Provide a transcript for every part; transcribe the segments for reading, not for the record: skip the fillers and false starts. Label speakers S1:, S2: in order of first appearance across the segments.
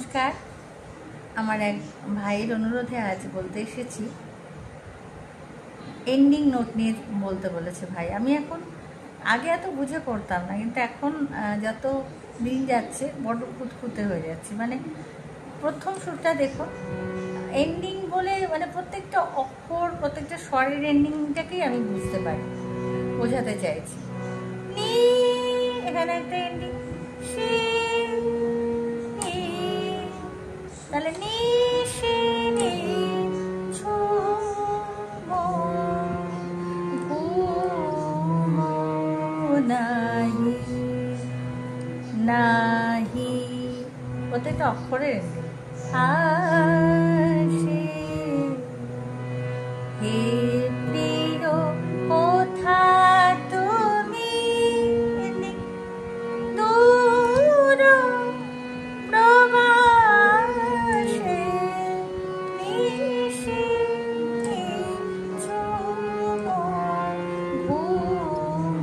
S1: নমস্কার। আমার এক ভাইয়ের অনুরোধে আজ বলতে এসেছি, এন্ডিং নোট নিয়ে বলতে বলেছে ভাই। আমি এখন আগে এত বুঝে পড়তাম না, কিন্তু এখন যত দিন যাচ্ছে বড় খুঁতখুঁতে হয়ে যাচ্ছে। মানে প্রথম সুরটা দেখুন, এন্ডিং বলে মানে প্রত্যেকটা অক্ষর, প্রত্যেকটা স্বরের এন্ডিংটাকেই আমি বুঝতে পারি, বোঝাতে চাইছি। নি, এখানে একটা এন্ডিং, তাহলে নি সে নি ছো মো ঘু নাহি নাহি, প্রত্যেকটা অক্ষরের আসে হে প্রিয় কোথা তুমি দূর প্রবাসে নিশি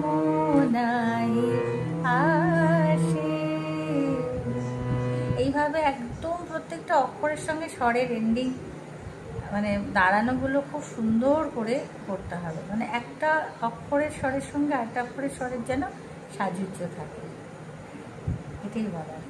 S1: ঘুমনাহি আসে। এইভাবে একদম প্রত্যেকটা অক্ষরের সঙ্গে স্বরের এন্ডিং মানে দাঁড়ানোগুলো খুব সুন্দর করে করতে হবে। মানে একটা অক্ষরের স্বরের সঙ্গে আরেকটা অক্ষরের স্বরের যেন সাযুজ্য থাকে, এটাই বলার।